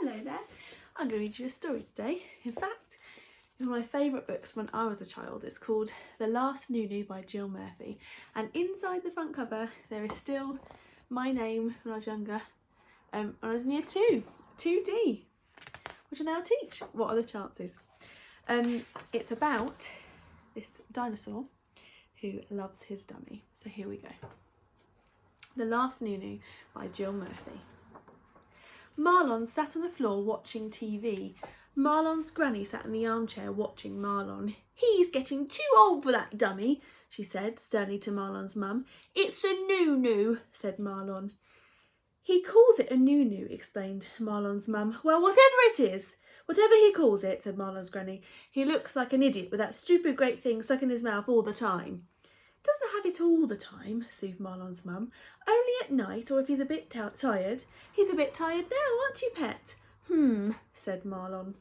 Hello there. I'm going to read you a story today. In fact, it's one of my favourite books when I was a child. It's called The Last Noo Noo by Jill Murphy. And inside the front cover, there is still my name when I was younger. When I was in year 2D, which I now teach. What are the chances? It's about this dinosaur who loves his dummy. So here we go. The Last Noo Noo by Jill Murphy. Marlon sat on the floor watching TV. Marlon's granny sat in the armchair watching Marlon. "He's getting too old for that dummy," she said sternly to Marlon's mum. "It's a Noo Noo," said Marlon. "He calls it a Noo Noo," explained Marlon's mum. "Well, whatever it is, whatever he calls it," said Marlon's granny. "He looks like an idiot with that stupid great thing stuck in his mouth all the time." "Doesn't have it all the time," soothed Marlon's mum. "Only at night, or if he's a bit tired. He's a bit tired now, aren't you, pet?" Said Marlon.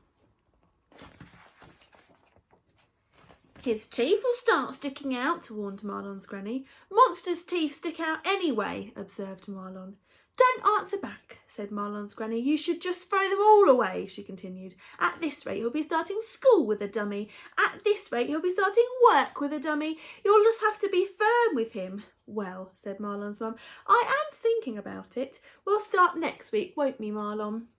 "His teeth will start sticking out," warned Marlon's granny. "Monsters' teeth stick out anyway," observed Marlon. "Don't answer back," said Marlon's granny. "You should just throw them all away," she continued. "At this rate he'll be starting school with a dummy. At this rate he'll be starting work with a dummy. You'll just have to be firm with him." "Well," said Marlon's mum, "I am thinking about it. We'll start next week, won't we, Marlon?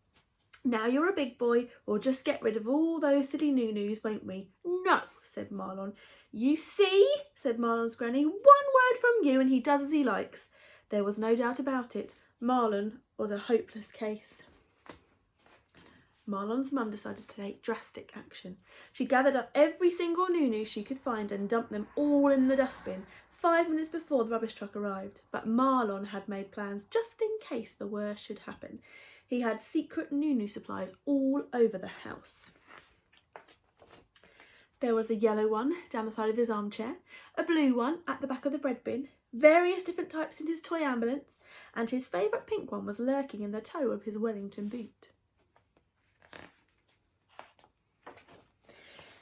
Now you're a big boy, we'll just get rid of all those silly Noo-Noos, won't we?" "No," said Marlon. "You see," said Marlon's granny, "one word from you and he does as he likes." There was no doubt about it. Marlon was a hopeless case. Marlon's mum decided to take drastic action. She gathered up every single Noo-Noo she could find and dumped them all in the dustbin 5 minutes before the rubbish truck arrived. But Marlon had made plans just in case the worst should happen. He had secret Noo-Noo supplies all over the house. There was a yellow one down the side of his armchair, a blue one at the back of the bread bin, various different types in his toy ambulance, and his favourite pink one was lurking in the toe of his Wellington boot.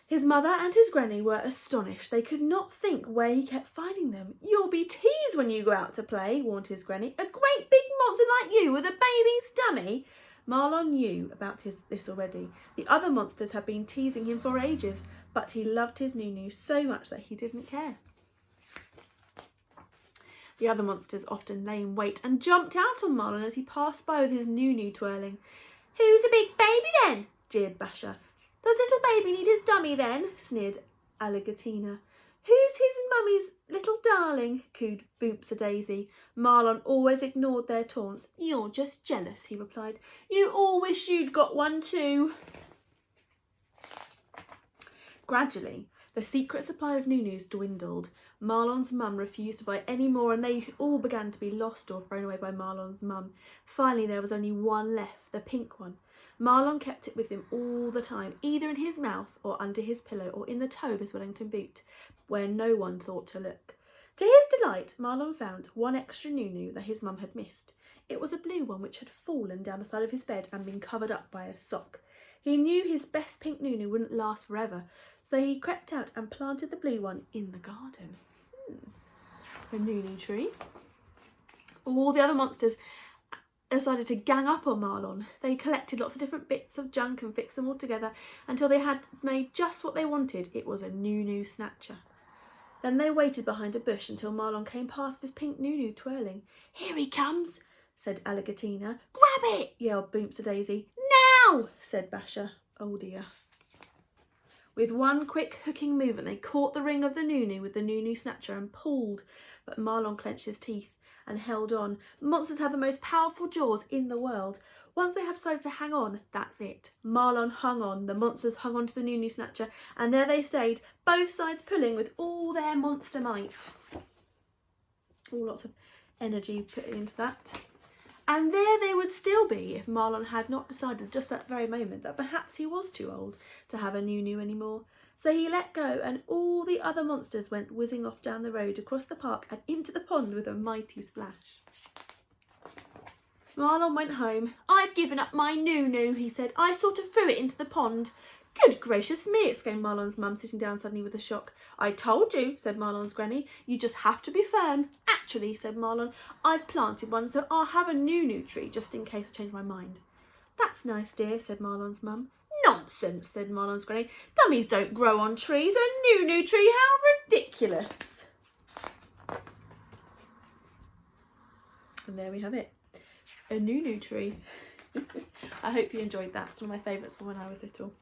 His mother and his granny were astonished. They could not think where he kept finding them. "You'll be teased when you go out to play," warned his granny. "A great big monster like you with a baby's dummy." Marlon knew about this already. The other monsters had been teasing him for ages, but he loved his Noo-Noo so much that he didn't care. The other monsters often lay in wait and jumped out on Marlon as he passed by with his Noo-Noo twirling. "Who's a big baby then?" jeered Basher. "Does little baby need his dummy then?" sneered Alligatina. "Who's his mummy's little darling?" cooed Boomps-a-Daisy. Marlon always ignored their taunts. "You're just jealous," he replied. "You all wish you'd got one too." Gradually, the secret supply of Noo-Noos dwindled. Marlon's mum refused to buy any more and they all began to be lost or thrown away by Marlon's mum. Finally, there was only one left, the pink one. Marlon kept it with him all the time, either in his mouth or under his pillow or in the toe of his Wellington boot, where no one thought to look. To his delight, Marlon found one extra Noo-Noo that his mum had missed. It was a blue one which had fallen down the side of his bed and been covered up by a sock. He knew his best pink Noo-Noo wouldn't last forever, so he crept out and planted the blue one in the garden. A Noo-Noo tree. All the other monsters decided to gang up on Marlon. They collected lots of different bits of junk and fixed them all together until they had made just what they wanted. It was a Noo-Noo snatcher. Then they waited behind a bush until Marlon came past with his pink Noo-Noo twirling. "Here he comes," said Alligatina. "Grab it," yelled Boomps-a-Daisy. "Now," said Basher. Oh dear. With one quick hooking movement, they caught the ring of the Noo-Noo with the Noo-Noo snatcher and pulled, but Marlon clenched his teeth and held on. Monsters have the most powerful jaws in the world. Once they have decided to hang on, that's it. Marlon hung on, the monsters hung on to the Noo-Noo snatcher, and there they stayed, both sides pulling with all their monster might. Lots of energy put into that. And there they would still be if Marlon had not decided just that very moment that perhaps he was too old to have a Noo-Noo anymore. So he let go and all the other monsters went whizzing off down the road, across the park and into the pond with a mighty splash. Marlon went home. "I've given up my Noo-Noo," he said. "I sort of threw it into the pond." "Good gracious me," exclaimed Marlon's mum, sitting down suddenly with a shock. "I told you," said Marlon's granny. "You just have to be firm." "Actually," said Marlon, "I've planted one, so I'll have a Noo-Noo tree just in case I change my mind." That's nice, dear, said Marlon's mum. Nonsense, said Marlon's granny. Dummies don't grow on trees. A Noo Noo tree, how ridiculous. And there we have it. A Noo Noo tree. I hope you enjoyed that. It's one of my favourites from when I was little.